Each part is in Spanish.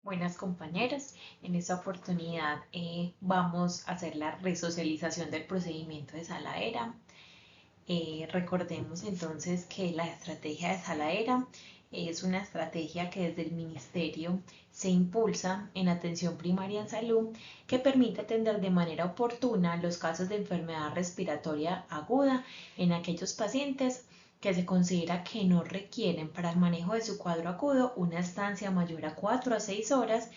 Buenas compañeras, en esta oportunidad vamos a hacer la resocialización del procedimiento de Salaera. Recordemos entonces que la estrategia de Salaera es una estrategia que desde el Ministerio se impulsa en atención primaria en salud que permite atender de manera oportuna los casos de enfermedad respiratoria aguda en aquellos pacientes que se considera que no requieren para el manejo de su cuadro agudo una estancia mayor a 4 a 6 horas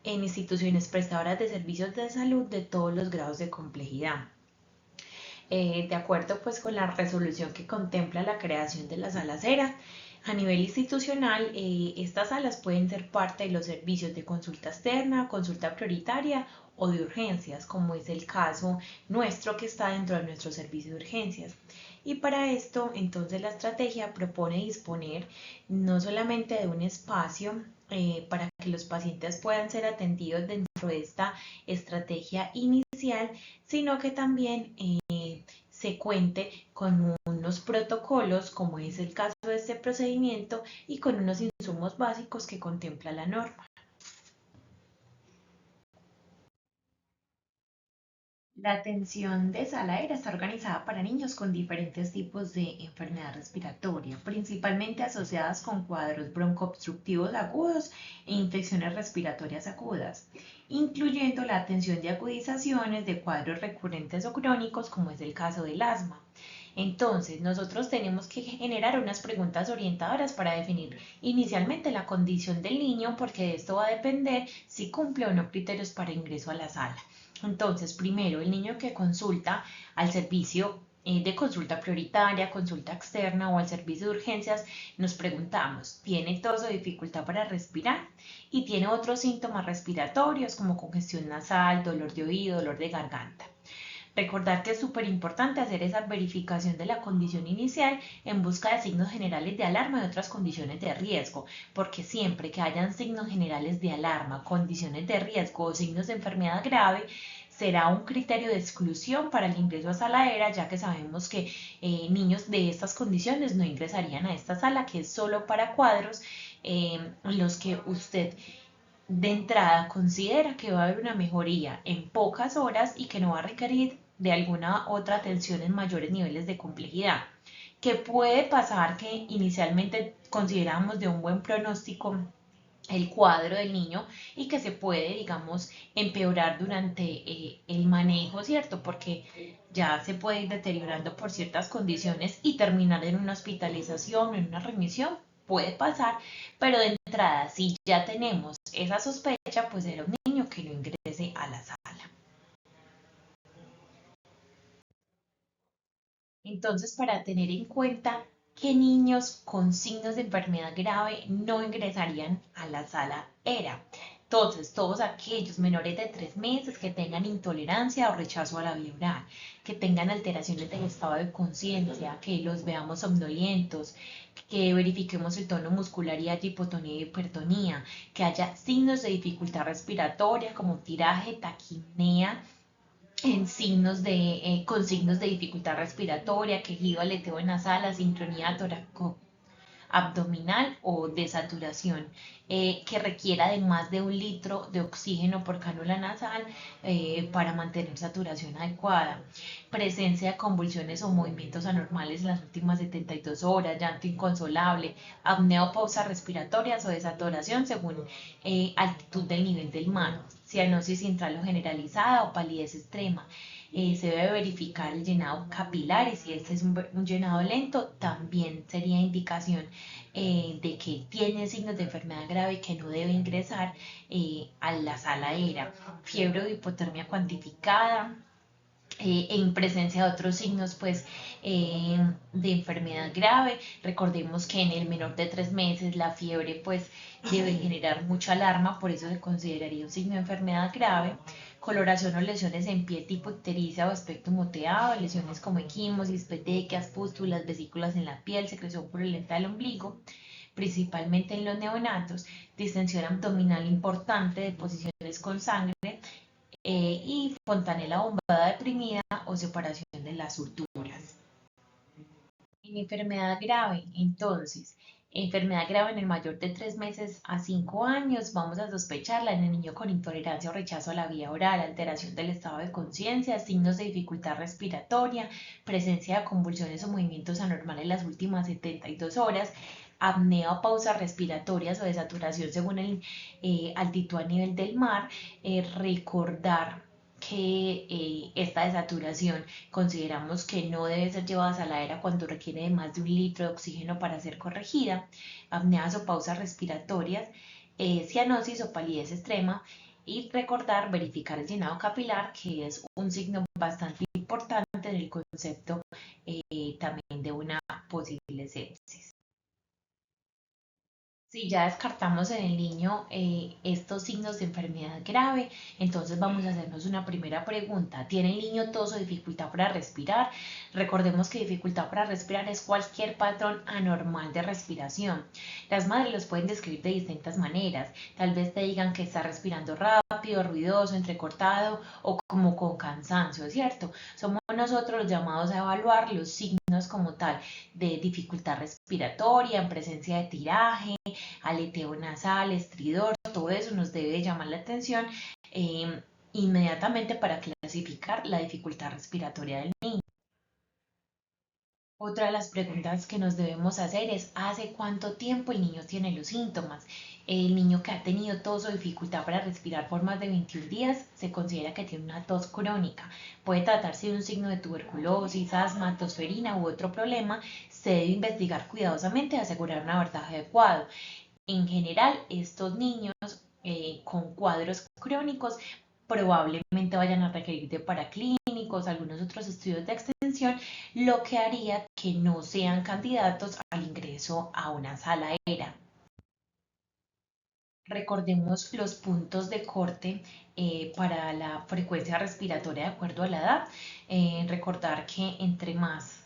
en instituciones prestadoras de servicios de salud de todos los grados de complejidad. De acuerdo pues con la resolución que contempla la creación de las salas ERA, a nivel institucional, estas salas pueden ser parte de los servicios de consulta externa, consulta prioritaria o de urgencias, como es el caso nuestro que está dentro de nuestro servicio de urgencias. Y para esto, entonces, la estrategia propone disponer no solamente de un espacio para que los pacientes puedan ser atendidos dentro de esta estrategia inicial, sino que también se cuente con unos protocolos, como es el caso de este procedimiento, y con unos insumos básicos que contempla la norma. La atención de Salaera está organizada para niños con diferentes tipos de enfermedad respiratoria, principalmente asociadas con cuadros broncoobstructivos agudos e infecciones respiratorias agudas, incluyendo la atención de agudizaciones de cuadros recurrentes o crónicos, como es el caso del asma. Entonces, nosotros tenemos que generar unas preguntas orientadoras para definir inicialmente la condición del niño, porque de esto va a depender si cumple o no criterios para ingreso a la sala. Entonces, primero, el niño que consulta al servicio de consulta prioritaria, consulta externa o al servicio de urgencias, nos preguntamos, ¿tiene tos o dificultad para respirar? Y tiene otros síntomas respiratorios como congestión nasal, dolor de oído, dolor de garganta. Recordar que es súper importante hacer esa verificación de la condición inicial en busca de signos generales de alarma y otras condiciones de riesgo, porque siempre que hayan signos generales de alarma, condiciones de riesgo o signos de enfermedad grave, será un criterio de exclusión para el ingreso a sala ERA, ya que sabemos que niños de estas condiciones no ingresarían a esta sala, que es solo para cuadros los que usted de entrada considera que va a haber una mejoría en pocas horas y que no va a requerir de alguna otra atención en mayores niveles de complejidad. Que puede pasar que inicialmente consideramos de un buen pronóstico el cuadro del niño y que se puede, digamos, empeorar durante el manejo, ¿cierto? Porque ya se puede ir deteriorando por ciertas condiciones y terminar en una hospitalización o en una remisión. Puede pasar, pero de entrada, si ya tenemos esa sospecha, pues era un niño que no ingrese a la sala. Entonces, para tener en cuenta qué niños con signos de enfermedad grave no ingresarían a la sala ERA. Entonces, todos aquellos menores de 3 meses que tengan intolerancia o rechazo a la vía oral, que tengan alteraciones del estado de conciencia, que los veamos somnolientos, que verifiquemos el tono muscular y haya hipotonía y hipertonía, que haya signos de dificultad respiratoria como tiraje, taquipnea, con signos de dificultad respiratoria, quejido, aleteo nasal, asincronía torácico abdominal o de saturación, que requiera de más de 1 litro de oxígeno por cánula nasal para mantener saturación adecuada, presencia de convulsiones o movimientos anormales en las últimas 72 horas, llanto inconsolable, apnea o pausas respiratorias o desaturación según altitud del nivel del mar, cianosis intralo generalizada o palidez extrema. Se debe verificar el llenado capilar y si este es un llenado lento, también sería indicación de que tiene signos de enfermedad grave y que no debe ingresar a la sala ERA. Fiebre o hipotermia cuantificada, en presencia de otros signos pues de enfermedad grave. Recordemos que en el menor de 3 meses la fiebre pues debe generar mucha alarma, por eso se consideraría un signo de enfermedad grave. Coloración o lesiones en piel tipo ictericia o aspecto moteado, lesiones como equimosis, petequias, pústulas, vesículas en la piel, secreción purulenta del ombligo, principalmente en los neonatos, distensión abdominal importante, deposiciones con sangre, y fontanela bombada deprimida o separación de las suturas. En enfermedad grave, entonces, Enfermedad grave en el mayor de 3 meses a 5 años, vamos a sospecharla en el niño con intolerancia o rechazo a la vía oral, alteración del estado de conciencia, signos de dificultad respiratoria, presencia de convulsiones o movimientos anormales en las últimas 72 horas, apnea o pausas respiratorias o desaturación según el altitud a nivel del mar, recordar que esta desaturación consideramos que no debe ser llevada a saladera cuando requiere de más de 1 litro de oxígeno para ser corregida, apneas o pausas respiratorias, cianosis o palidez extrema, y recordar verificar el llenado capilar, que es un signo bastante importante en el concepto también de una posible sepsis. Si ya descartamos en el niño estos signos de enfermedad grave, entonces vamos a hacernos una primera pregunta. ¿Tiene el niño tos o dificultad para respirar? Recordemos que dificultad para respirar es cualquier patrón anormal de respiración. Las madres los pueden describir de distintas maneras. Tal vez te digan que está respirando rápido, ruidoso, entrecortado o como con cansancio, ¿cierto? Somos nosotros los llamados a evaluar los signos como tal de dificultad respiratoria en presencia de tiraje, aleteo nasal, estridor, todo eso nos debe llamar la atención inmediatamente para clasificar la dificultad respiratoria del niño. Otra de las preguntas que nos debemos hacer es ¿hace cuánto tiempo el niño tiene los síntomas? El niño que ha tenido tos o dificultad para respirar por más de 21 días se considera que tiene una tos crónica. Puede tratarse de un signo de tuberculosis, asma, tosferina u otro problema. Se debe investigar cuidadosamente y asegurar un abordaje adecuado. En general, estos niños con cuadros crónicos probablemente vayan a requerir de paraclínicos, algunos otros estudios de extensión, lo que haría que no sean candidatos al ingreso a una sala aérea. Recordemos los puntos de corte para la frecuencia respiratoria de acuerdo a la edad. Recordar que entre más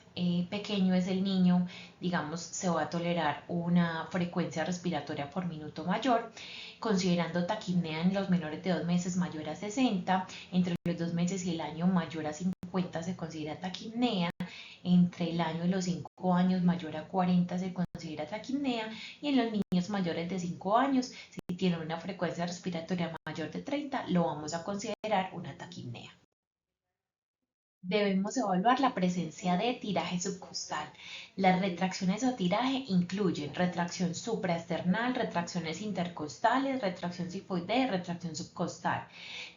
pequeño es el niño, digamos, se va a tolerar una frecuencia respiratoria por minuto mayor, considerando taquipnea en los menores de 2 meses mayor a 60, entre los 2 meses y el año mayor a 50 se considera taquipnea, entre el año y los 5 años mayor a 40 se considera taquipnea, y en los niños mayores de 5 años, si tienen una frecuencia respiratoria mayor de 30, lo vamos a considerar una taquipnea. Debemos evaluar la presencia de tiraje subcostal. Las retracciones o tiraje incluyen retracción supraesternal, retracciones intercostales, retracción sifoidea y retracción subcostal.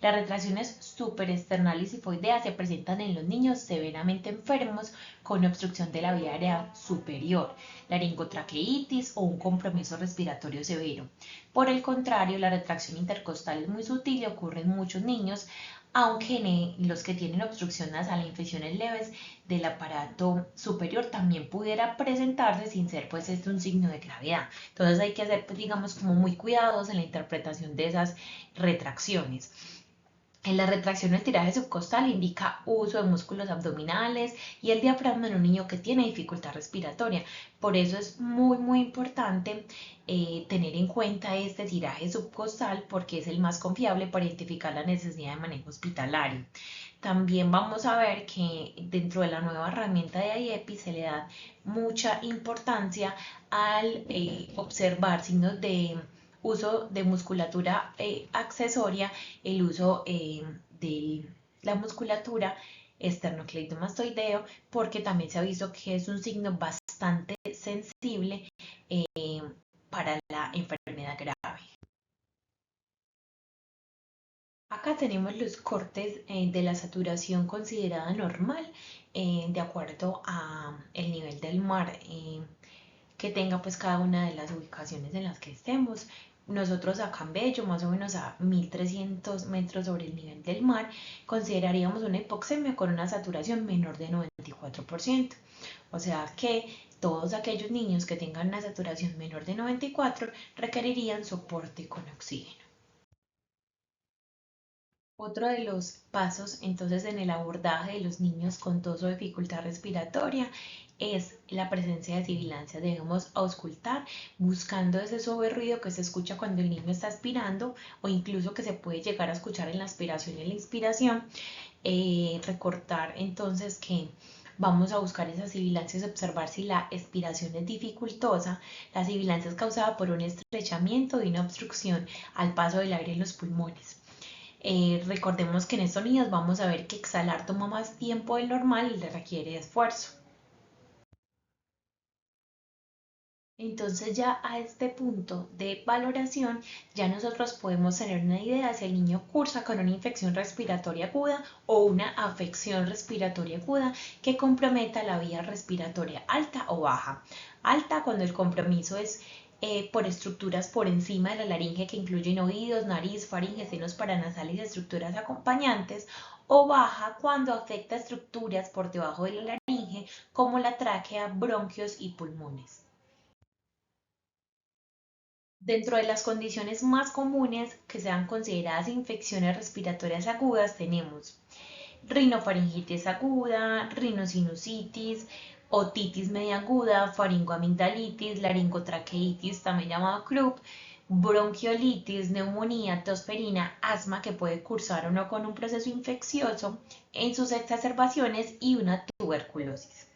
Las retracciones superesternal y sifoidea se presentan en los niños severamente enfermos con obstrucción de la vía aérea superior, laringotraqueitis o un compromiso respiratorio severo. Por el contrario, la retracción intercostal es muy sutil y ocurre en muchos niños, aunque en los que tienen obstrucción nasal e infecciones leves del aparato superior también pudiera presentarse sin ser pues este un signo de gravedad. Entonces hay que ser pues digamos como muy cuidadosos en la interpretación de esas retracciones. En la retracción el tiraje subcostal indica uso de músculos abdominales y el diafragma en un niño que tiene dificultad respiratoria. Por eso es muy importante tener en cuenta este tiraje subcostal porque es el más confiable para identificar la necesidad de manejo hospitalario. También vamos a ver que dentro de la nueva herramienta de IEPI se le da mucha importancia al observar signos de uso de musculatura accesoria, el uso de la musculatura esternocleidomastoideo, porque también se ha visto que es un signo bastante sensible para la enfermedad grave. Acá tenemos los cortes de la saturación considerada normal de acuerdo a el nivel del mar que tenga pues cada una de las ubicaciones en las que estemos. Nosotros acá en Bello, más o menos a 1300 metros sobre el nivel del mar, consideraríamos una hipoxemia con una saturación menor de 94%. O sea que todos aquellos niños que tengan una saturación menor de 94 requerirían soporte con oxígeno. Otro de los pasos entonces en el abordaje de los niños con tos o dificultad respiratoria es la presencia de sibilancia. Debemos auscultar buscando ese suave ruido que se escucha cuando el niño está aspirando o incluso que se puede llegar a escuchar en la aspiración y en la inspiración. Recortar entonces que vamos a buscar esas sibilancias y observar si la expiración es dificultosa. La sibilancia es causada por un estrechamiento y una obstrucción al paso del aire en los pulmones. Recordemos que en estos niños vamos a ver que exhalar toma más tiempo del normal y le requiere esfuerzo. Entonces ya a este punto de valoración, ya nosotros podemos tener una idea si el niño cursa con una infección respiratoria aguda o una afección respiratoria aguda que comprometa la vía respiratoria alta o baja. Alta cuando el compromiso es por estructuras por encima de la laringe que incluyen oídos, nariz, faringe, senos paranasales y estructuras acompañantes, o baja cuando afecta estructuras por debajo de la laringe como la tráquea, bronquios y pulmones. Dentro de las condiciones más comunes que sean consideradas infecciones respiratorias agudas tenemos rinofaringitis aguda, rinosinusitis, otitis media aguda, faringoamigdalitis, laringotraqueitis, también llamado croup, bronquiolitis, neumonía, tosferina, asma que puede cursar o no con un proceso infeccioso en sus exacerbaciones y una tuberculosis.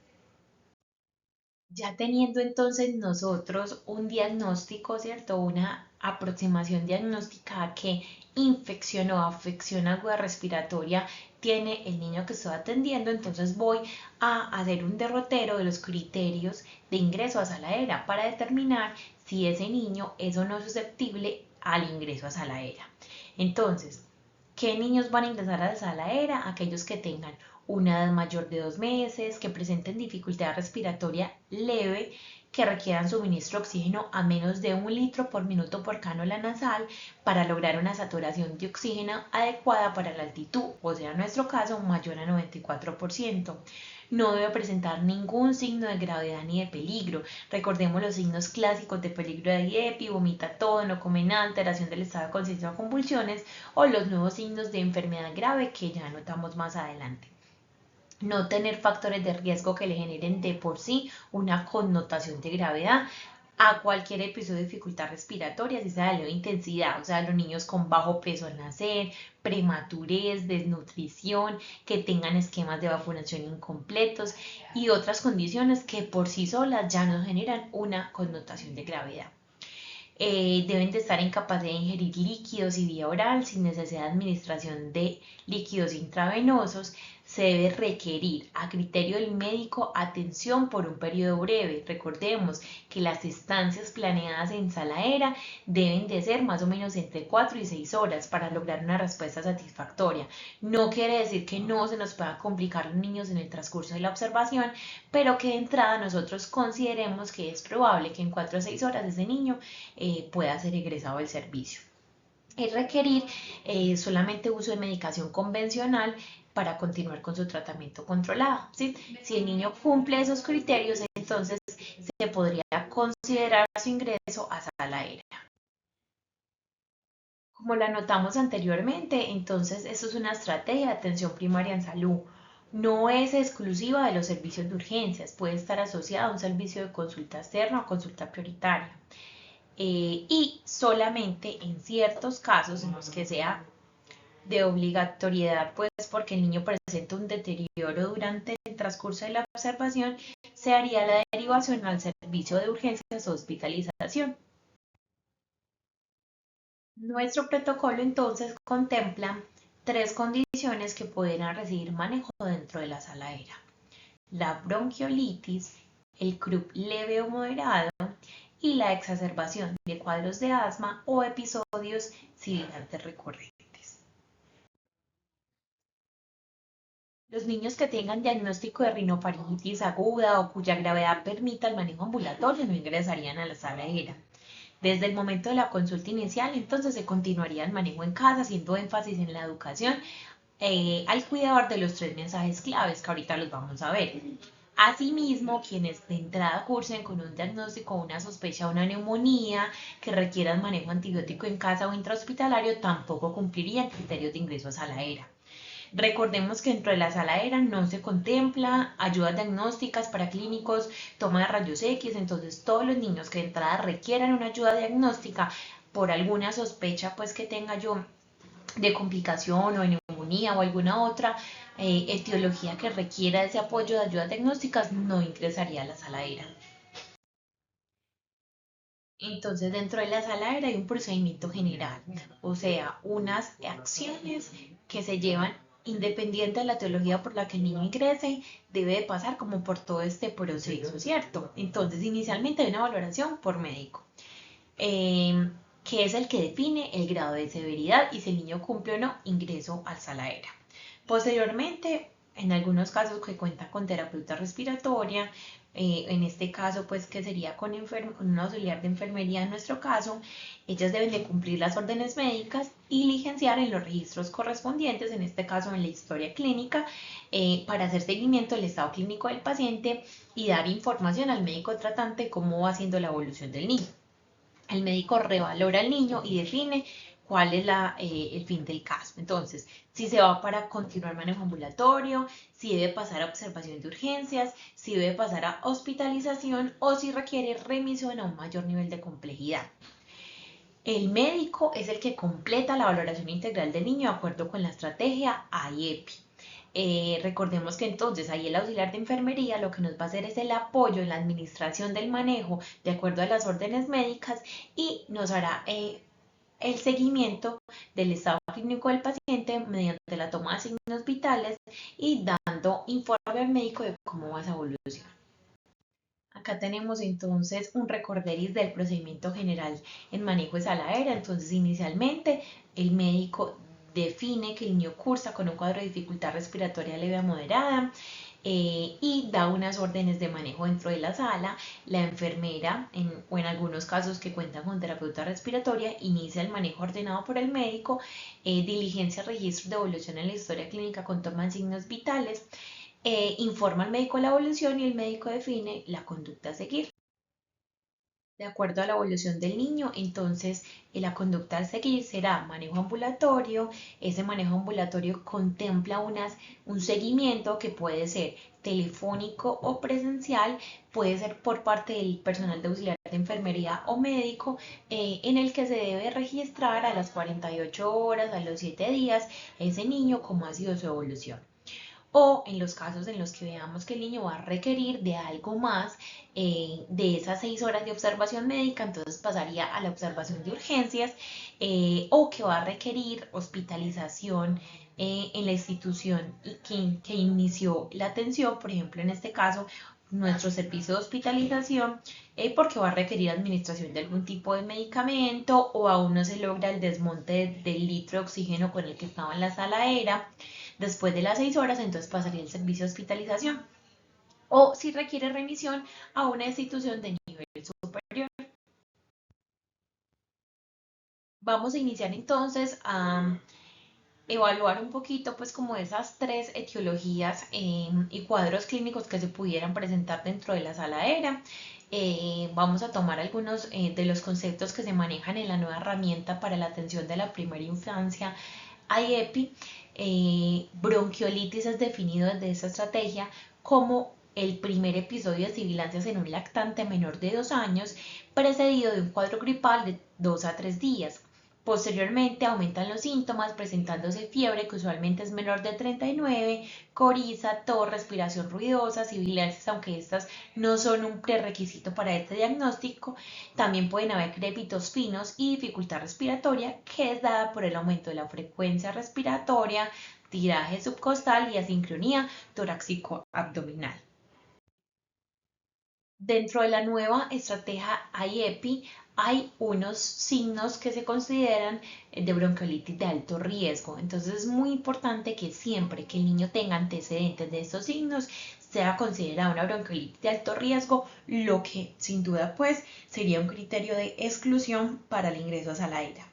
Ya teniendo entonces nosotros un diagnóstico, ¿cierto? Una aproximación diagnóstica a qué infección o afección aguda respiratoria tiene el niño que estoy atendiendo, entonces voy a hacer un derrotero de los criterios de ingreso a sala aérea para determinar si ese niño es o no susceptible al ingreso a sala aérea. Entonces, ¿qué niños van a ingresar a la sala aérea? Aquellos que tengan una edad mayor de 2 meses, que presenten dificultad respiratoria leve, que requieran suministro de oxígeno a menos de 1 litro por minuto por cánula nasal para lograr una saturación de oxígeno adecuada para la altitud, o sea, en nuestro caso, mayor a 94%. No debe presentar ningún signo de gravedad ni de peligro. Recordemos los signos clásicos de peligro de IEPI, vomita todo, no come nada, alteración del estado de conciencia o convulsiones, o los nuevos signos de enfermedad grave que ya notamos más adelante. No tener factores de riesgo que le generen de por sí una connotación de gravedad a cualquier episodio de dificultad respiratoria, si sea de leve intensidad, o sea, los niños con bajo peso al nacer, prematurez, desnutrición, que tengan esquemas de vacunación incompletos y otras condiciones que por sí solas ya nos generan una connotación de gravedad. Deben de estar en capacidad de ingerir líquidos y vía oral sin necesidad de administración de líquidos intravenosos. Se debe requerir a criterio del médico atención por un periodo breve. Recordemos que las estancias planeadas en sala aérea deben de ser más o menos entre 4 y 6 horas para lograr una respuesta satisfactoria. No quiere decir que no se nos puedan complicar los niños en el transcurso de la observación, pero que de entrada nosotros consideremos que es probable que en 4 o 6 horas ese niño pueda ser egresado del servicio. Es requerir solamente uso de medicación convencional para continuar con su tratamiento controlado, ¿sí? Si el niño cumple esos criterios, entonces se podría considerar su ingreso a sala aérea. Como la notamos anteriormente, entonces esto es una estrategia de atención primaria en salud. No es exclusiva de los servicios de urgencias, puede estar asociada a un servicio de consulta externa o consulta prioritaria. Y solamente en ciertos casos en los que sea de obligatoriedad, pues porque el niño presenta un deterioro durante el transcurso de la observación, se haría la derivación al servicio de urgencias o hospitalización. Nuestro protocolo entonces contempla 3 condiciones que pueden recibir manejo dentro de la sala aérea: la bronquiolitis, el croup leve o moderado y la exacerbación de cuadros de asma o episodios sibilantes recurrentes. Los niños que tengan diagnóstico de rinofaringitis aguda o cuya gravedad permita el manejo ambulatorio no ingresarían a la sala aérea. Desde el momento de la consulta inicial, entonces se continuaría el manejo en casa, haciendo énfasis en la educación al cuidador de los 3 mensajes claves que ahorita los vamos a ver. Asimismo, quienes de entrada cursen con un diagnóstico o una sospecha de una neumonía que requieran manejo antibiótico en casa o intrahospitalario tampoco cumplirían criterios de ingreso a sala aérea. Recordemos que dentro de la sala aérea no se contempla ayudas diagnósticas para clínicos, toma de rayos X, entonces todos los niños que de entrada requieran una ayuda diagnóstica por alguna sospecha pues que tenga yo de complicación o de neumonía o alguna otra etiología que requiera ese apoyo de ayudas diagnósticas no ingresaría a la saladera. Entonces, dentro de la saladera hay un procedimiento general, o sea, unas acciones que se llevan independiente de la etiología por la que el niño ingrese, debe de pasar como por todo este proceso, ¿cierto? Entonces, inicialmente hay una valoración por médico, eh, que es el que define el grado de severidad y si el niño cumple o no ingreso al saladera. Posteriormente, en algunos casos que cuenta con terapeuta respiratoria, en este caso pues que sería con un auxiliar de enfermería en nuestro caso, ellas deben de cumplir las órdenes médicas y diligenciar en los registros correspondientes, en este caso en la historia clínica, para hacer seguimiento del estado clínico del paciente y dar información al médico tratante cómo va siendo la evolución del niño. El médico revalora al niño y define cuál es el fin del caso. Entonces, si se va para continuar manejo ambulatorio, si debe pasar a observación de urgencias, si debe pasar a hospitalización o si requiere remisión a un mayor nivel de complejidad. El médico es el que completa la valoración integral del niño de acuerdo con la estrategia AIEPI. Recordemos que entonces ahí el auxiliar de enfermería lo que nos va a hacer es el apoyo en la administración del manejo de acuerdo a las órdenes médicas y nos hará el seguimiento del estado clínico del paciente mediante la toma de signos vitales y dando informe al médico de cómo va a evolucionar. Acá tenemos entonces un recorderis del procedimiento general en manejo de saladera. Entonces, inicialmente, el médico define que el niño cursa con un cuadro de dificultad respiratoria leve a moderada y da unas órdenes de manejo dentro de la sala. La enfermera, o en algunos casos que cuentan con terapeuta respiratoria, inicia el manejo ordenado por el médico, diligencia registro de evolución en la historia clínica con toma de signos vitales, informa al médico la evolución y el médico define la conducta a seguir. De acuerdo a la evolución del niño, entonces la conducta a seguir será manejo ambulatorio. Ese manejo ambulatorio contempla un seguimiento que puede ser telefónico o presencial, puede ser por parte del personal de auxiliar de enfermería o médico, en el que se debe registrar a las 48 horas, a los 7 días, ese niño cómo ha sido su evolución. O en los casos en los que veamos que el niño va a requerir de algo más de esas 6 horas de observación médica, entonces pasaría a la observación de urgencias, o que va a requerir hospitalización en la institución que inició la atención, por ejemplo en este caso nuestro servicio de hospitalización, porque va a requerir administración de algún tipo de medicamento o aún no se logra el desmonte del litro de oxígeno con el que estaba en la saladera. Después de las 6 horas, entonces pasaría el servicio de hospitalización. O si requiere remisión a una institución de nivel superior. Vamos a iniciar entonces a evaluar un poquito pues como esas 3 etiologías y cuadros clínicos que se pudieran presentar dentro de la saladera. Vamos a tomar algunos de los conceptos que se manejan en la nueva herramienta para la atención de la primera infancia, AIEPI. Bronquiolitis es definido desde esta estrategia como el primer episodio de sibilancias en un lactante menor de 2 años, precedido de un cuadro gripal de 2 a 3 días. Posteriormente aumentan los síntomas presentándose fiebre que usualmente es menor de 39, coriza, tos, respiración ruidosa, sibilancias, aunque estas no son un prerequisito para este diagnóstico. También pueden haber crépitos finos y dificultad respiratoria que es dada por el aumento de la frecuencia respiratoria, tiraje subcostal y asincronía torácico-abdominal. Dentro de la nueva estrategia IEPI hay unos signos que se consideran de bronquiolitis de alto riesgo. Entonces es muy importante que siempre que el niño tenga antecedentes de estos signos sea considerada una bronquiolitis de alto riesgo, lo que sin duda pues sería un criterio de exclusión para el ingreso a saladera.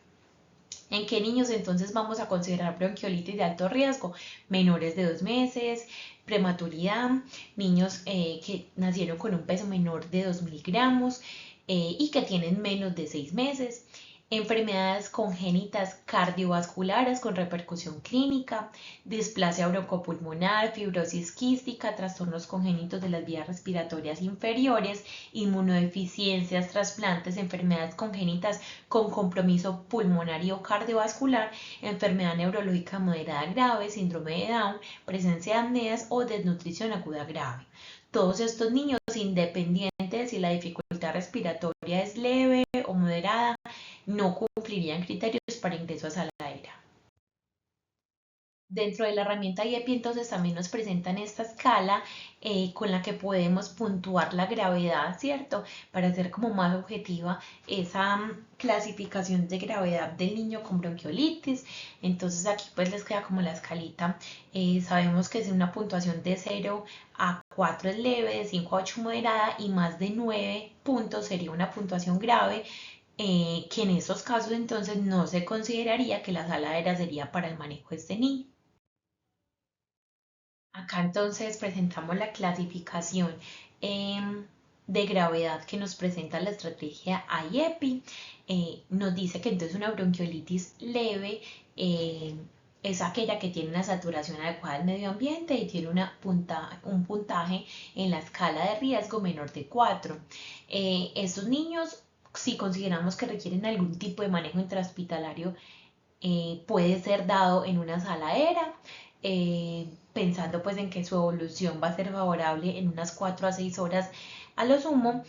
¿En qué niños entonces vamos a considerar bronquiolitis de alto riesgo? Menores de 2 meses, prematuridad, niños que nacieron con un peso menor de 2000 gramos y que tienen menos de 6 meses. enfermedades congénitas cardiovasculares con repercusión clínica, displasia broncopulmonar, fibrosis quística, trastornos congénitos de las vías respiratorias inferiores, inmunodeficiencias, trasplantes, enfermedades congénitas con compromiso pulmonar o cardiovascular, enfermedad neurológica moderada grave, síndrome de Down, presencia de apneas o desnutrición aguda grave. Todos estos niños, independiente de si la dificultad respiratoria es leve o moderada, no cumplirían criterios para ingreso a sala aérea. Dentro de la herramienta IEPI entonces también nos presentan esta escala con la que podemos puntuar la gravedad, ¿cierto? Para hacer como más objetiva esa clasificación de gravedad del niño con bronquiolitis. Entonces aquí pues les queda como la escalita. Sabemos que es una puntuación de 0 a 4 es leve, de 5 a 8 moderada y más de 9 puntos sería una puntuación grave. Que en estos casos entonces no se consideraría que la sala aérea sería para el manejo de este niño. Acá entonces presentamos la clasificación de gravedad que nos presenta la estrategia IEPI. Nos dice que entonces una bronquiolitis leve es aquella que tiene una saturación adecuada del medio ambiente y tiene un puntaje en la escala de riesgo menor de 4. Estos niños, si consideramos que requieren algún tipo de manejo intrahospitalario, puede ser dado en una sala aérea, pensando pues en que su evolución va a ser favorable en unas 4 a 6 horas a lo sumo,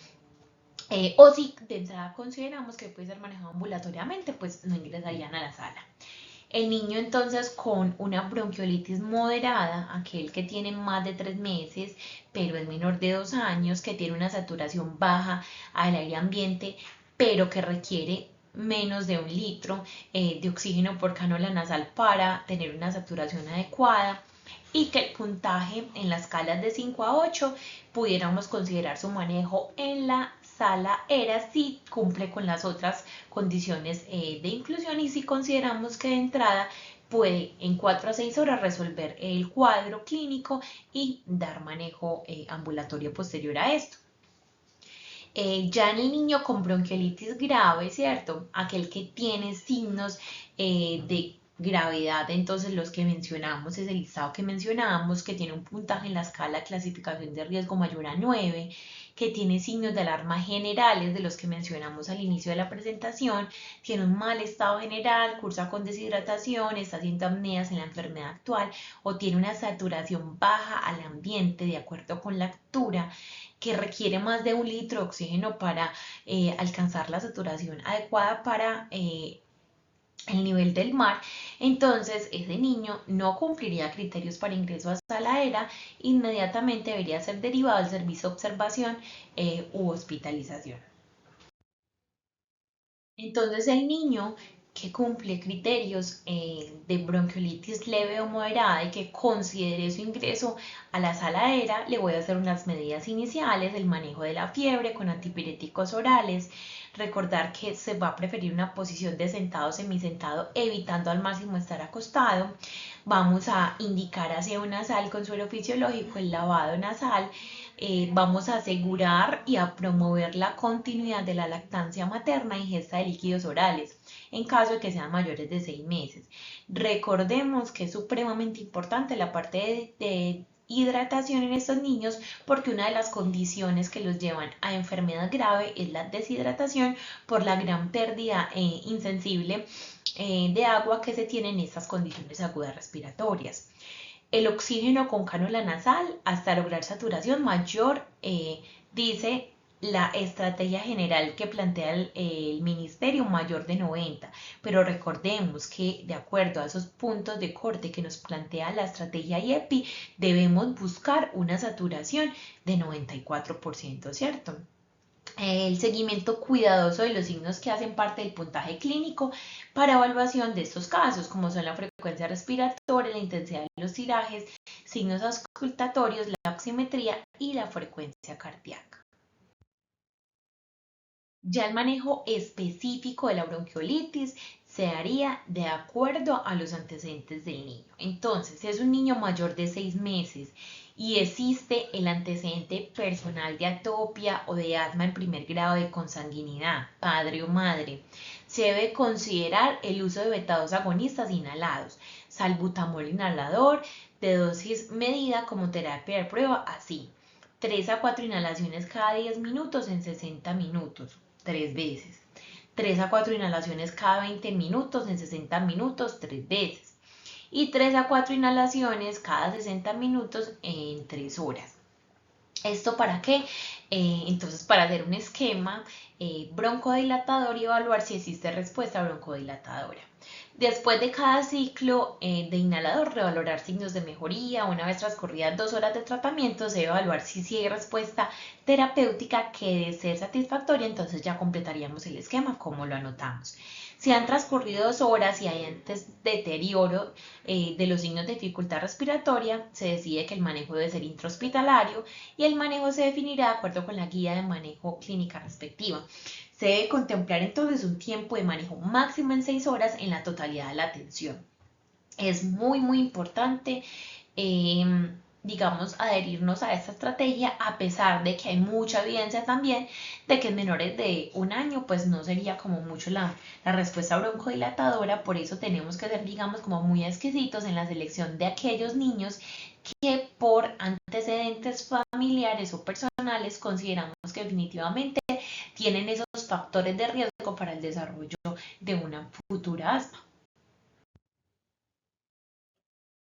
o si de entrada consideramos que puede ser manejado ambulatoriamente, pues no ingresarían a la sala. El niño entonces con una bronquiolitis moderada, aquel que tiene más de 3 meses, pero es menor de 2 años, que tiene una saturación baja al aire ambiente, pero que requiere menos de 1 litro de oxígeno por cánula nasal para tener una saturación adecuada, y que el puntaje en las escalas de 5 a 8 pudiéramos considerar su manejo en la sala aérea si cumple con las otras condiciones de inclusión, y si consideramos que de entrada puede en 4 a 6 horas resolver el cuadro clínico y dar manejo ambulatorio posterior a esto. Ya en el niño con bronquiolitis grave, ¿cierto? Aquel que tiene signos de gravedad, entonces los que mencionamos es el listado que mencionamos, que tiene un puntaje en la escala de clasificación de riesgo mayor a 9, que tiene signos de alarma generales de los que mencionamos al inicio de la presentación, tiene un mal estado general, cursa con deshidratación, está haciendo apneas en la enfermedad actual o tiene una saturación baja al ambiente de acuerdo con la altura, que requiere más de 1 litro de oxígeno para alcanzar la saturación adecuada para el nivel del mar, entonces ese niño no cumpliría criterios para ingreso a sala aérea, inmediatamente debería ser derivado al servicio de observación u hospitalización. Entonces el niño que cumple criterios de bronquiolitis leve o moderada y que considere su ingreso a la sala aérea, le voy a hacer unas medidas iniciales, el manejo de la fiebre con antipiréticos orales, recordar que se va a preferir una posición de sentado semisentado, evitando al máximo estar acostado. Vamos a indicar aseo nasal con suero fisiológico, el lavado nasal. Vamos a asegurar y a promover la continuidad de la lactancia materna e ingesta de líquidos orales en caso de que sean mayores de 6 meses. Recordemos que es supremamente importante la parte de hidratación en estos niños, porque una de las condiciones que los llevan a enfermedad grave es la deshidratación por la gran pérdida insensible de agua que se tiene en estas condiciones agudas respiratorias. El oxígeno con cánula nasal hasta lograr saturación mayor, dice la estrategia general que plantea el ministerio, mayor de 90, pero recordemos que de acuerdo a esos puntos de corte que nos plantea la estrategia IEPI, debemos buscar una saturación de 94%, ¿cierto? El seguimiento cuidadoso de los signos que hacen parte del puntaje clínico para evaluación de estos casos, como son la frecuencia respiratoria, la intensidad de los tirajes, signos auscultatorios, la oximetría y la frecuencia cardíaca. Ya el manejo específico de la bronquiolitis se haría de acuerdo a los antecedentes del niño. Entonces, si es un niño mayor de 6 meses y existe el antecedente personal de atopia o de asma en primer grado de consanguinidad, padre o madre, Se debe considerar el uso de betados agonistas inhalados, salbutamol inhalador de dosis medida como terapia de prueba, así. 3 a 4 inhalaciones cada 10 minutos en 60 minutos, 3 veces. 3 a 4 inhalaciones cada 20 minutos en 60 minutos, 3 veces. Y 3 a 4 inhalaciones cada 60 minutos en 3 horas. ¿Esto para qué? Entonces, para hacer un esquema broncodilatador y evaluar si existe respuesta broncodilatadora. Después de cada ciclo de inhalador, revalorar signos de mejoría. Una vez transcurridas 2 horas de tratamiento, se debe evaluar si hay respuesta terapéutica que debe ser satisfactoria, entonces ya completaríamos el esquema como lo anotamos. Si han transcurrido 2 horas y hay antes deterioro de los signos de dificultad respiratoria, se decide que el manejo debe ser intrahospitalario y el manejo se definirá de acuerdo con la guía de manejo clínica respectiva. Se debe contemplar entonces un tiempo de manejo máximo en 6 horas en la totalidad de la atención. Es muy importante, digamos, adherirnos a esta estrategia, a pesar de que hay mucha evidencia también de que en menores de 1 año pues no sería como mucho la respuesta broncodilatadora. Por eso tenemos que ser, digamos, como muy exquisitos en la selección de aquellos niños que por antecedentes familiares o personales consideramos que definitivamente tienen esos factores de riesgo para el desarrollo de una futura asma.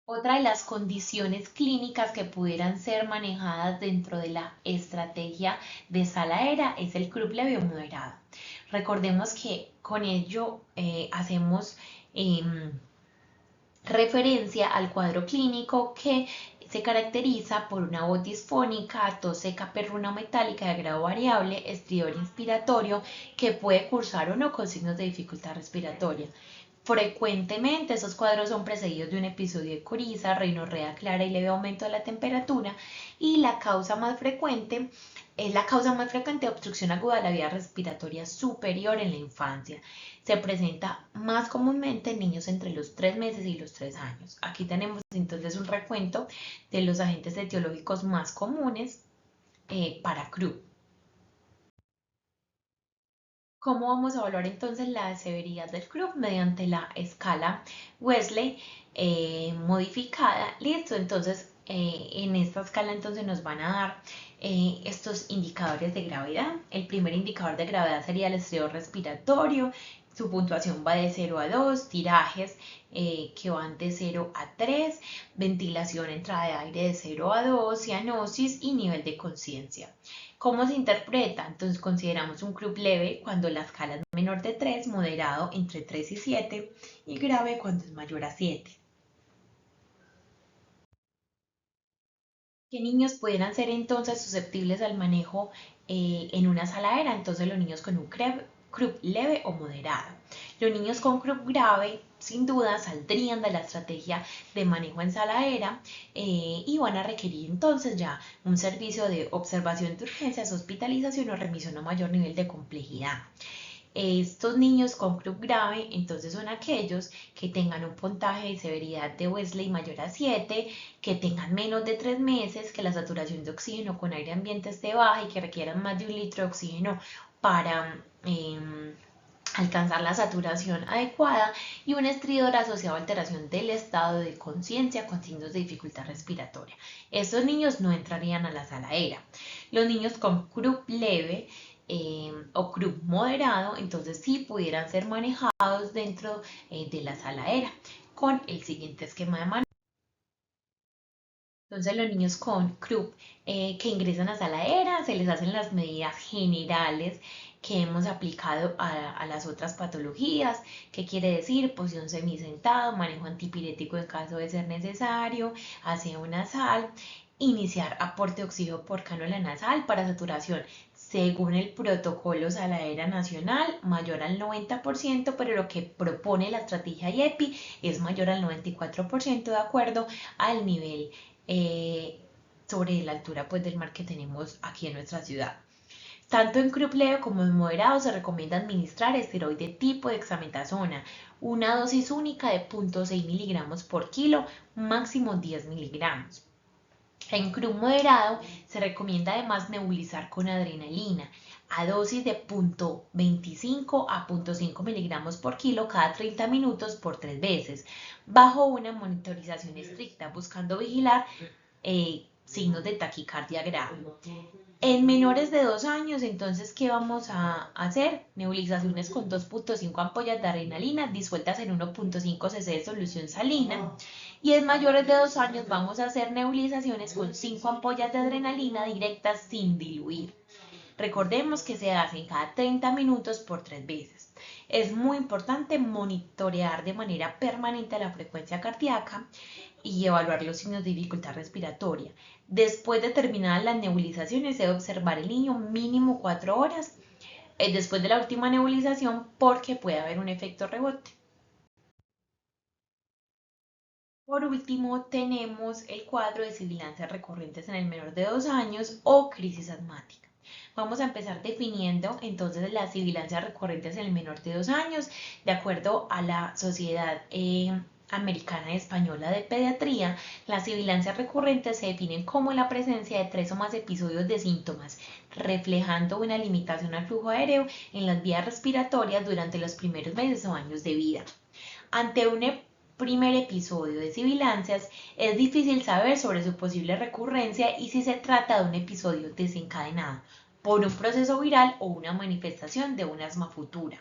Otra de las condiciones clínicas que pudieran ser manejadas dentro de la estrategia de sala aérea es el croup leve o moderado. Recordemos que con ello hacemos referencia al cuadro clínico que se caracteriza por una voz disfónica, tos seca perruna metálica de grado variable, estridor inspiratorio que puede cursar o no con signos de dificultad respiratoria. Frecuentemente esos cuadros son precedidos de un episodio de coriza, rinorrea clara y leve aumento de la temperatura, y la causa más frecuente es la causa más frecuente de obstrucción aguda de la vía respiratoria superior en la infancia. Se presenta más comúnmente en niños entre los 3 meses y los 3 años. Aquí tenemos entonces un recuento de los agentes etiológicos más comunes para croup. ¿Cómo vamos a evaluar entonces la severidad del croup? Mediante la escala Wesley modificada. Listo, entonces en esta escala entonces nos van a dar estos indicadores de gravedad. El primer indicador de gravedad sería el estridor respiratorio. Su puntuación va de 0 a 2, tirajes que van de 0 a 3, ventilación, entrada de aire de 0 a 2, cianosis y nivel de conciencia. ¿Cómo se interpreta? Entonces consideramos un croup leve cuando la escala es menor de 3, moderado entre 3 y 7 y grave cuando es mayor a 7. ¿Qué niños pudieran ser entonces susceptibles al manejo en una sala aérea? Entonces los niños con un croup leve o moderado. Los niños con croup grave sin duda saldrían de la estrategia de manejo en sala aérea y van a requerir entonces ya un servicio de observación de urgencias, hospitalización o remisión a mayor nivel de complejidad. Estos niños con croup grave entonces son aquellos que tengan un puntaje de severidad de Wesley mayor a 7, que tengan menos de 3 meses, que la saturación de oxígeno con aire ambiente esté baja y que requieran más de 1 litro de oxígeno para alcanzar la saturación adecuada, y un estridor asociado a alteración del estado de conciencia con signos de dificultad respiratoria. Estos niños no entrarían a la sala aérea. Los niños con croup leve o croup moderado, entonces sí pudieran ser manejados dentro de la sala aérea con el siguiente esquema de manejo. Entonces los niños con croup que ingresan a sala aérea se les hacen las medidas generales que hemos aplicado a las otras patologías. ¿Qué quiere decir? Posición semisentado, manejo antipirético en caso de ser necesario, aseo nasal, iniciar aporte de oxígeno por cánula nasal para saturación según el protocolo sala aérea nacional, mayor al 90%, pero lo que propone la estrategia IEPI es mayor al 94% de acuerdo al nivel sobre la altura pues, del mar que tenemos aquí en nuestra ciudad. Tanto en croup leve como en moderado se recomienda administrar esteroide tipo de dexametasona, una dosis única de 0.6 miligramos por kilo, máximo 10 miligramos. En CRU moderado se recomienda además nebulizar con adrenalina a dosis de 0,25 a 0,5 miligramos por kilo cada 30 minutos por 3 veces, bajo una monitorización estricta, buscando vigilar signos de taquicardia grave. En menores de 2 años, entonces, ¿qué vamos a hacer? Nebulizaciones con 2,5 ampollas de adrenalina disueltas en 1,5 cc de solución salina. Y en mayores de 2 años vamos a hacer nebulizaciones con 5 ampollas de adrenalina directas sin diluir. Recordemos que se hacen cada 30 minutos por 3 veces. Es muy importante monitorear de manera permanente la frecuencia cardíaca y evaluar los signos de dificultad respiratoria. Después de terminadas las nebulizaciones, se debe observar el niño mínimo 4 horas después de la última nebulización porque puede haber un efecto rebote. Por último, tenemos el cuadro de sibilancias recurrentes en el menor de 2 años o crisis asmática. Vamos a empezar definiendo entonces las sibilancias recurrentes en el menor de 2 años, de acuerdo a la Sociedad Americana y Española de Pediatría. Las sibilancias recurrentes se definen como la presencia de 3 o más episodios de síntomas, reflejando una limitación al flujo aéreo en las vías respiratorias durante los primeros meses o años de vida. Ante un primer episodio de sibilancias, es difícil saber sobre su posible recurrencia y si se trata de un episodio desencadenado por un proceso viral o una manifestación de un asma futura.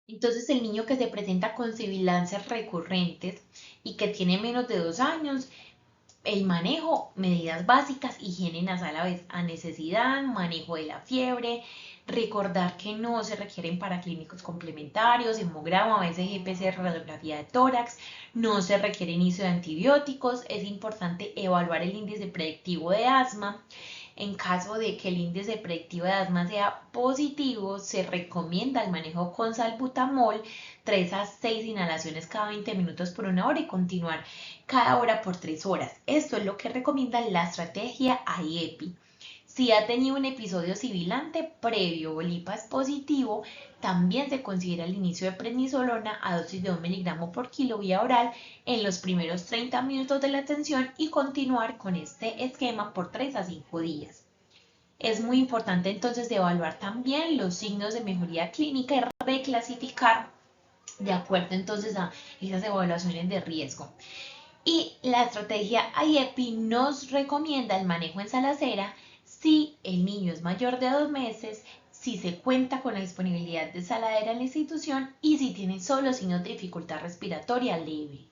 Entonces, el niño que se presenta con sibilancias recurrentes y que tiene menos de 2 años, el manejo, medidas básicas, higiene nasal a necesidad, manejo de la fiebre, recordar que no se requieren paraclínicos complementarios, hemograma, a veces PCR, radiografía de tórax, no se requiere inicio de antibióticos, es importante evaluar el índice predictivo de asma. En caso de que el índice predictivo de asma sea positivo, se recomienda el manejo con salbutamol, 3 a 6 inhalaciones cada 20 minutos por 1 hora y continuar cada hora por 3 horas. Esto es lo que recomienda la estrategia IEPI. Si ha tenido un episodio sibilante previo o el IPA es positivo, también se considera el inicio de prednisolona a dosis de 1 miligramo por kilo vía oral en los primeros 30 minutos de la atención y continuar con este esquema por 3 a 5 días. Es muy importante entonces evaluar también los signos de mejoría clínica y reclasificar de acuerdo entonces a esas evaluaciones de riesgo. Y la estrategia IEPI nos recomienda el manejo en salacera si el niño es mayor de 2 meses, si se cuenta con la disponibilidad de saladera en la institución y si tiene solo signos de dificultad respiratoria leve.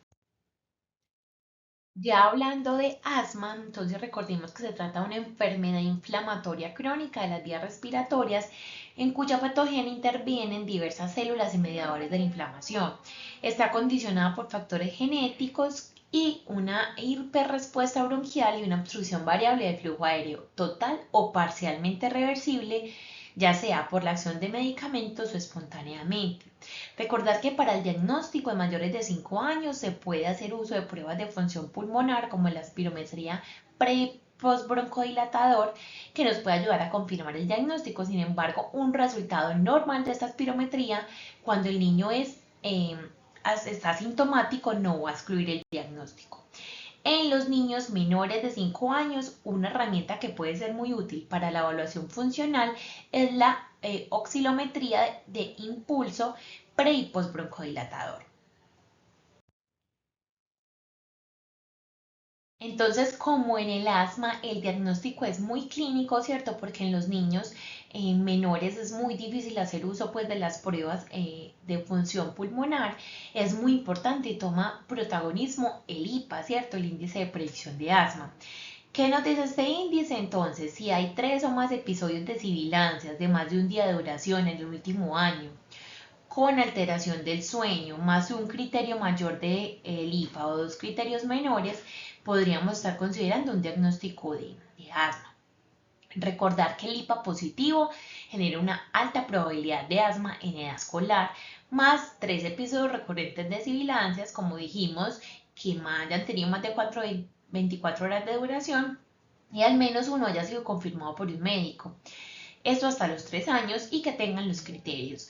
Ya hablando de asma, entonces recordemos que se trata de una enfermedad inflamatoria crónica de las vías respiratorias en cuya patogenia intervienen diversas células y mediadores de la inflamación. Está condicionada por factores genéticos y una hiperrespuesta bronquial y una obstrucción variable del flujo aéreo, total o parcialmente reversible, ya sea por la acción de medicamentos o espontáneamente. Recordar que para el diagnóstico de mayores de 5 años se puede hacer uso de pruebas de función pulmonar como la espirometría pre y postbroncodilatador que nos puede ayudar a confirmar el diagnóstico. Sin embargo, un resultado normal de esta espirometría cuando el niño está asintomático no va a excluir el diagnóstico. En los niños menores de 5 años, una herramienta que puede ser muy útil para la evaluación funcional es la oscilometría de impulso pre y postbroncodilatador. Entonces, como en el asma, el diagnóstico es muy clínico, ¿cierto? Porque en los niños menores es muy difícil hacer uso pues, de las pruebas de función pulmonar. Es muy importante y toma protagonismo el IPA, ¿cierto? El índice de predicción de asma. ¿Qué nos dice este índice? Entonces, si hay 3 o más episodios de sibilancias de más de un día de duración en el último año, con alteración del sueño, más un criterio mayor de IPA o 2 criterios menores, podríamos estar considerando un diagnóstico de asma. Recordar que el IPA positivo genera una alta probabilidad de asma en edad escolar, más 3 episodios recurrentes de sibilancias, como dijimos, que hayan tenido más de 24 horas de duración y al menos uno haya sido confirmado por un médico. Esto hasta los 3 años y que tengan los criterios.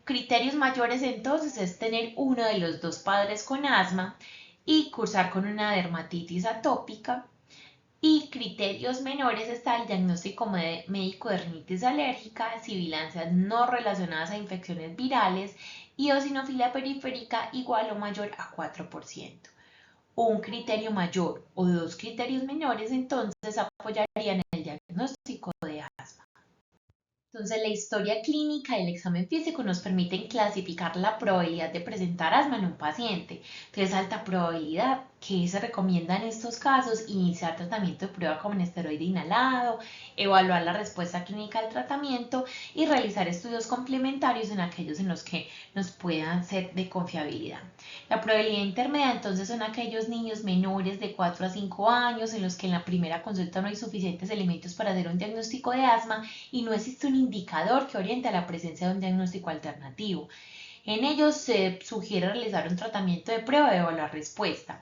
Criterios mayores entonces es tener uno de los 2 padres con asma y cursar con una dermatitis atópica. Y criterios menores está el diagnóstico médico de rinitis alérgica, sibilancias no relacionadas a infecciones virales y eosinofilia periférica igual o mayor a 4%. Un criterio mayor o dos criterios menores entonces apoyarían el diagnóstico de asma. Entonces, la historia clínica y el examen físico nos permiten clasificar la probabilidad de presentar asma en un paciente. Entonces, alta probabilidad, que se recomienda en estos casos iniciar tratamiento de prueba con esteroide inhalado, evaluar la respuesta clínica al tratamiento y realizar estudios complementarios en aquellos en los que nos puedan ser de confiabilidad. La probabilidad intermedia entonces son aquellos niños menores de 4 a 5 años en los que en la primera consulta no hay suficientes elementos para hacer un diagnóstico de asma y no existe un indicador que oriente a la presencia de un diagnóstico alternativo. En ellos se sugiere realizar un tratamiento de prueba de evaluar respuesta.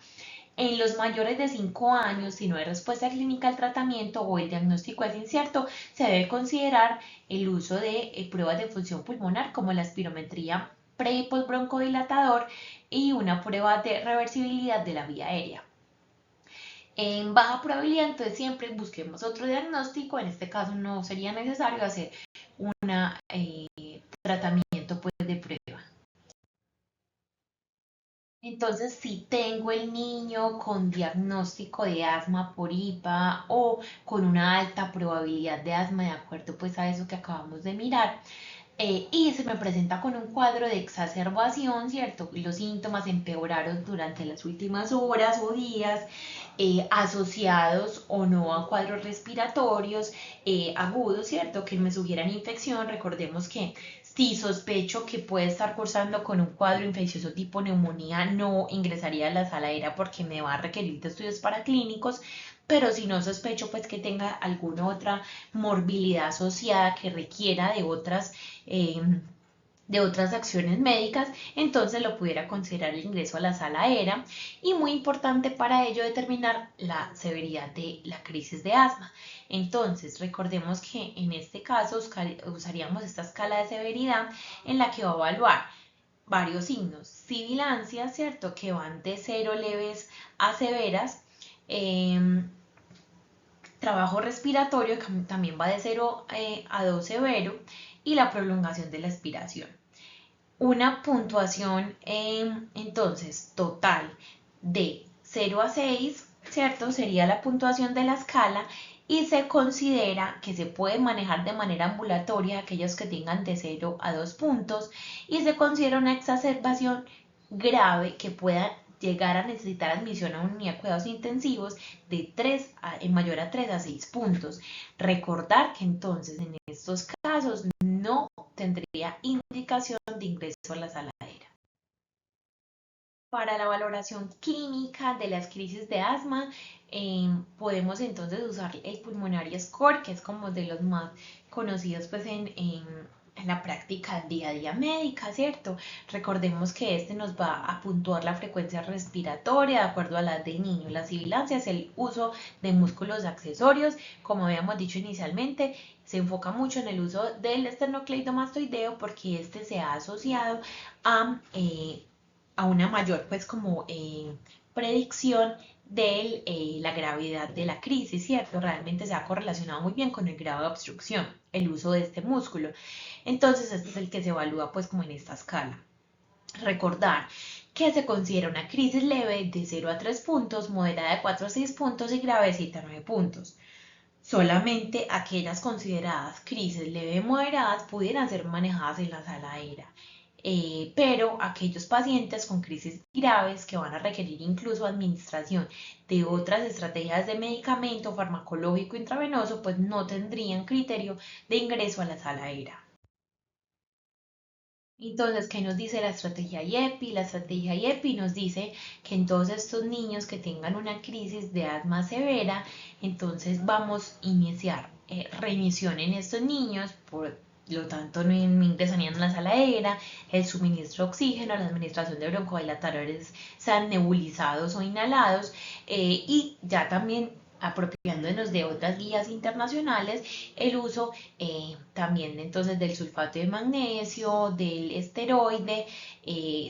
En los mayores de 5 años, si no hay respuesta clínica al tratamiento o el diagnóstico es incierto, se debe considerar el uso de pruebas de función pulmonar como la espirometría pre y postbroncodilatador y una prueba de reversibilidad de la vía aérea. En baja probabilidad, entonces siempre busquemos otro diagnóstico. En este caso no sería necesario hacer un tratamiento pues, de prueba. Entonces, si tengo el niño con diagnóstico de asma por IPA o con una alta probabilidad de asma, de acuerdo pues a eso que acabamos de mirar, y se me presenta con un cuadro de exacerbación, ¿cierto? Y los síntomas empeoraron durante las últimas horas o días, asociados o no a cuadros respiratorios agudos, ¿cierto? Que me sugieran infección. Recordemos que si sospecho que puede estar cursando con un cuadro infeccioso tipo neumonía, no ingresaría a la sala aérea porque me va a requerir de estudios paraclínicos, pero si no sospecho pues que tenga alguna otra morbilidad asociada que requiera de otras acciones médicas, entonces lo pudiera considerar el ingreso a la sala aérea y muy importante para ello determinar la severidad de la crisis de asma. Entonces recordemos que en este caso usaríamos esta escala de severidad en la que va a evaluar varios signos, sibilancias, ¿cierto? Que van de 0 leves a severas, trabajo respiratorio que también va de 0 a 2 severo y la prolongación de la expiración. Una puntuación entonces total de 0 a 6, ¿cierto? Sería la puntuación de la escala y se considera que se puede manejar de manera ambulatoria aquellos que tengan de 0 a 2 puntos y se considera una exacerbación grave que pueda llegar a necesitar admisión a una unidad de cuidados intensivos de 3 en mayor a 3 a 6 puntos. Recordar que entonces en estos casos no tendría indicación de ingreso a la sala aérea. Para la valoración clínica de las crisis de asma, podemos entonces usar el Pulmonary Score, que es como de los más conocidos pues, en la práctica día a día médica, ¿cierto? Recordemos que este nos va a puntuar la frecuencia respiratoria de acuerdo a la edad del niño. La sibilancia es el uso de músculos accesorios, como habíamos dicho inicialmente, se enfoca mucho en el uso del esternocleidomastoideo porque este se ha asociado a una mayor pues como predicción de la gravedad de la crisis, ¿cierto? Realmente se ha correlacionado muy bien con el grado de obstrucción, el uso de este músculo. Entonces este es el que se evalúa pues como en esta escala. Recordar que se considera una crisis leve de 0 a 3 puntos, moderada de 4 a 6 puntos y grave de 7 a 9 puntos. Solamente aquellas consideradas crisis leve y moderadas pudieran ser manejadas en la sala aérea. Pero aquellos pacientes con crisis graves que van a requerir incluso administración de otras estrategias de medicamento farmacológico intravenoso, pues no tendrían criterio de ingreso a la sala aérea. Entonces, ¿qué nos dice la estrategia IEPI? La estrategia IEPI nos dice que en todos estos niños que tengan una crisis de asma severa, entonces vamos a iniciar remisión en estos niños, por lo tanto no ingresarían a la sala aérea, el suministro de oxígeno, la administración de broncodilatadores sean nebulizados o inhalados y ya también apropiándonos de otras guías internacionales, el uso también entonces del sulfato de magnesio, del esteroide,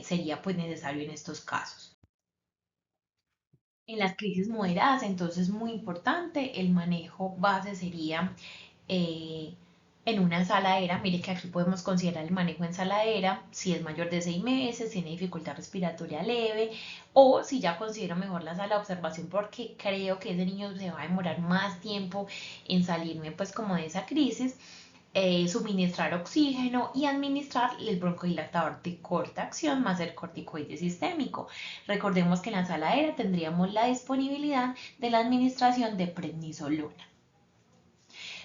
sería pues necesario en estos casos. En las crisis moderadas, entonces muy importante, el manejo base sería eh, en una saladera. Mire que aquí podemos considerar el manejo en saladera, si es mayor de 6 meses, tiene dificultad respiratoria leve, o si ya considero mejor la sala de observación porque creo que ese niño se va a demorar más tiempo en salirme pues como de esa crisis, suministrar oxígeno y administrar el broncodilatador de corta acción más el corticoide sistémico. Recordemos que en la saladera tendríamos la disponibilidad de la administración de prednisolona.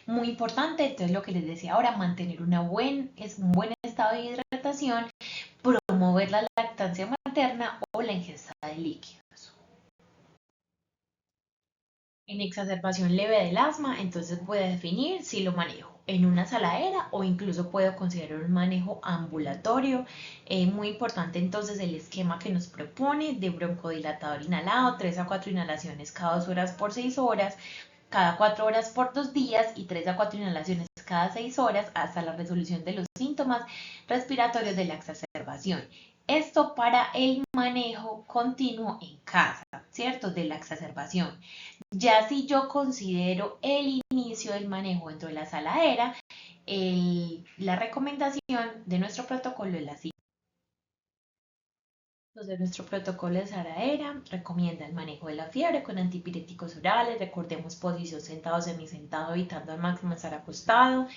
Muy importante, entonces lo que les decía ahora, mantener un buen estado de hidratación, promover la lactancia materna o la ingesta de líquidos. En exacerbación leve del asma, entonces voy a definir si lo manejo en una saladera o incluso puedo considerar un manejo ambulatorio. Muy importante entonces el esquema que nos propone de broncodilatador inhalado, 3 a 4 inhalaciones cada 2 horas por 6 horas, cada 4 horas por 2 días y 3 a 4 inhalaciones cada 6 horas hasta la resolución de los síntomas respiratorios de la exacerbación. Esto para el manejo continuo en casa, ¿cierto? De la exacerbación. Ya si yo considero el inicio del manejo dentro de la saladera, la recomendación de nuestro protocolo es la siguiente. Entonces, nuestro protocolo de saladera recomienda el manejo de la fiebre con antipiréticos orales, recordemos posición sentado, semisentado, evitando al máximo estar acostado,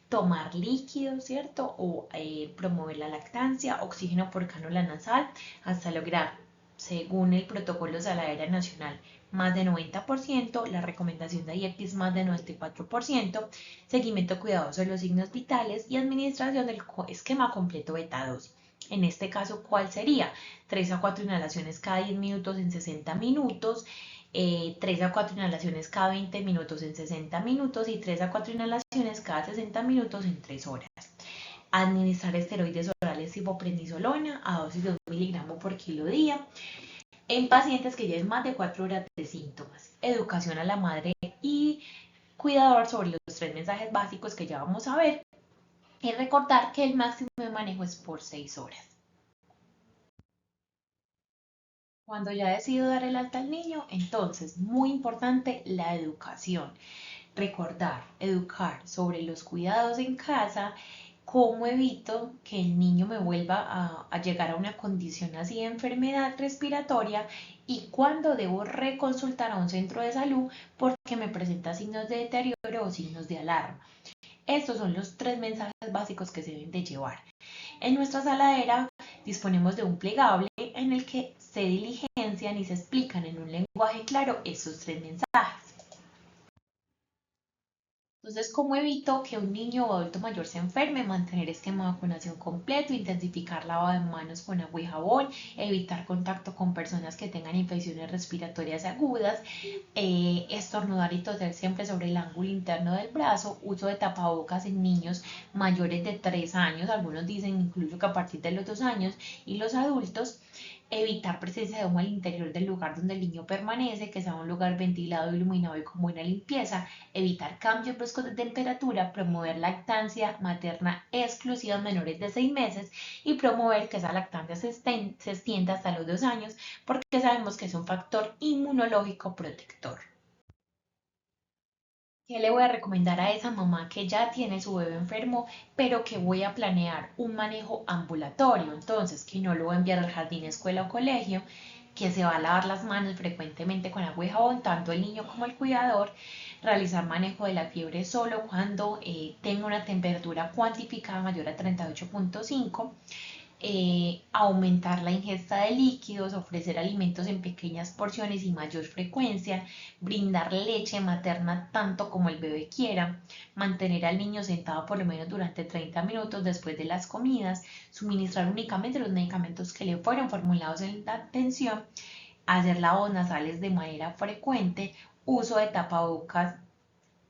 tomar líquido, ¿cierto? O promover la lactancia, oxígeno por cánula nasal, hasta lograr, según el protocolo de saladera nacional, más de 90%, la recomendación de IEPS más de 94%, seguimiento cuidadoso de los signos vitales y administración del esquema completo beta-2. En este caso, ¿cuál sería? 3 a 4 inhalaciones cada 10 minutos en 60 minutos, 3 a 4 inhalaciones cada 20 minutos en 60 minutos y 3 a 4 inhalaciones cada 60 minutos en 3 horas. Administrar esteroides orales tipo prednisolona a dosis de 2 miligramos por kilo día en pacientes que lleven más de 4 horas de síntomas. Educación a la madre y cuidador sobre los 3 mensajes básicos que ya vamos a ver y recordar que el máximo de manejo es por 6 horas. Cuando ya decido dar el alta al niño, entonces, muy importante, la educación. Recordar, educar sobre los cuidados en casa, cómo evito que el niño me vuelva a llegar a una condición así de enfermedad respiratoria y cuándo debo reconsultar a un centro de salud porque me presenta signos de deterioro o signos de alarma. Estos son los 3 mensajes básicos que se deben de llevar. En nuestra saladera disponemos de un plegable en el que se diligencian y se explican en un lenguaje claro esos 3 mensajes. Entonces, ¿cómo evito que un niño o adulto mayor se enferme? Mantener esquema de vacunación completo, intensificar lavado de manos con agua y jabón, evitar contacto con personas que tengan infecciones respiratorias agudas, estornudar y toser siempre sobre el ángulo interno del brazo, uso de tapabocas en niños mayores de 3 años, algunos dicen incluso que a partir de los 2 años, y los adultos, evitar presencia de humo al interior del lugar donde el niño permanece, que sea un lugar ventilado, iluminado y con buena limpieza, evitar cambios bruscos de temperatura, promover lactancia materna exclusiva en menores de 6 meses y promover que esa lactancia se extienda hasta los 2 años porque sabemos que es un factor inmunológico protector. ¿Qué le voy a recomendar a esa mamá que ya tiene su bebé enfermo, pero que voy a planear un manejo ambulatorio? Entonces, que no lo voy a enviar al jardín, escuela o colegio, que se va a lavar las manos frecuentemente con agua y jabón, tanto el niño como el cuidador, realizar manejo de la fiebre solo cuando tenga una temperatura cuantificada mayor a 38.5, aumentar la ingesta de líquidos, ofrecer alimentos en pequeñas porciones y mayor frecuencia, brindar leche materna tanto como el bebé quiera, mantener al niño sentado por lo menos durante 30 minutos después de las comidas, suministrar únicamente los medicamentos que le fueron formulados en la atención, hacer lavos nasales de manera frecuente, uso de tapabocas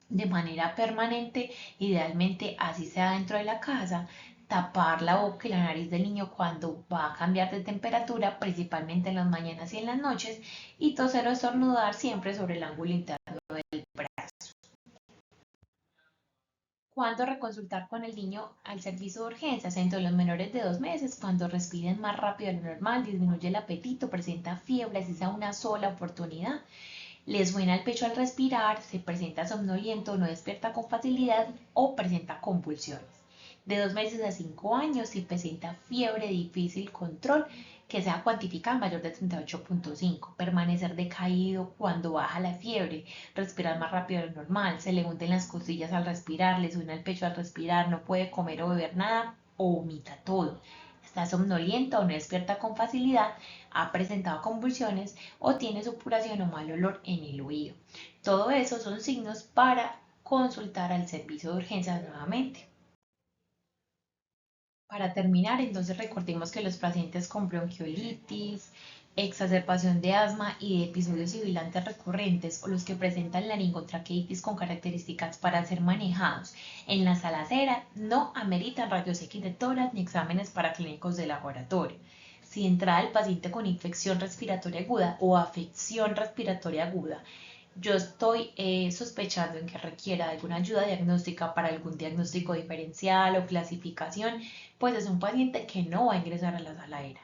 de manera permanente, idealmente así sea dentro de la casa, tapar la boca y la nariz del niño cuando va a cambiar de temperatura, principalmente en las mañanas y en las noches, y toser o estornudar siempre sobre el ángulo interno del brazo. ¿Cuándo reconsultar con el niño al servicio de urgencias? Entre los menores de 2 meses, cuando respiren más rápido de lo normal, disminuye el apetito, presenta fiebre, así sea una sola oportunidad, les suena el pecho al respirar, se presenta somnoliento, no despierta con facilidad o presenta convulsiones. De 2 meses a 5 años, si presenta fiebre difícil control, que sea cuantificada mayor de 38,5, permanecer decaído cuando baja la fiebre, respirar más rápido de lo normal, se le hunden las costillas al respirar, le suena el pecho al respirar, no puede comer o beber nada o vomita todo, está somnolienta o no despierta con facilidad, ha presentado convulsiones o tiene supuración o mal olor en el oído. Todo eso son signos para consultar al servicio de urgencias nuevamente. Para terminar, entonces recordemos que los pacientes con bronquiolitis, exacerbación de asma y de episodios sibilantes recurrentes o los que presentan laringotraqueitis con características para ser manejados en la sala cera no ameritan rayos X de tórax ni exámenes paraclínicos de laboratorio. Si entra el paciente con infección respiratoria aguda o afección respiratoria aguda, yo estoy sospechando en que requiera alguna ayuda diagnóstica para algún diagnóstico diferencial o clasificación, pues es un paciente que no va a ingresar a la sala ERA.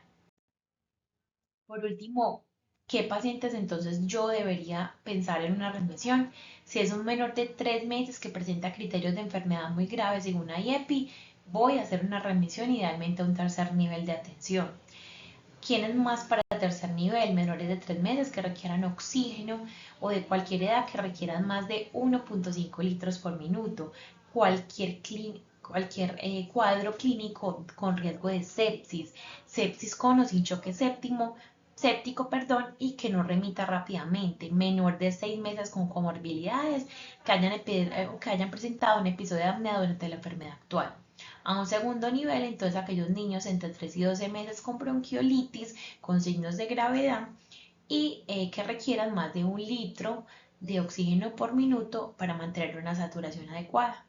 Por último, ¿qué pacientes entonces yo debería pensar en una remisión? Si es un menor de 3 meses que presenta criterios de enfermedad muy graves según IEPI, voy a hacer una remisión idealmente a un tercer nivel de atención. ¿Quiénes más para tercer nivel? Menores de 3 meses que requieran oxígeno o de cualquier edad que requieran más de 1,5 litros por minuto. Cualquier cuadro clínico con riesgo de sepsis, sepsis con o sin choque séptico, y que no remita rápidamente, menor de 6 meses con comorbilidades que hayan presentado un episodio de apnea durante la enfermedad actual. A un segundo nivel, entonces aquellos niños entre 3 y 12 meses con bronquiolitis, con signos de gravedad y que requieran más de 1 litro de oxígeno por minuto para mantener una saturación adecuada.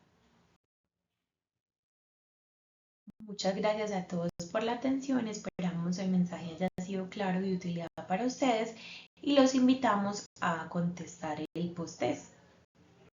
Muchas gracias a todos por la atención, esperamos el mensaje haya sido claro y de utilidad para ustedes y los invitamos a contestar el post-test.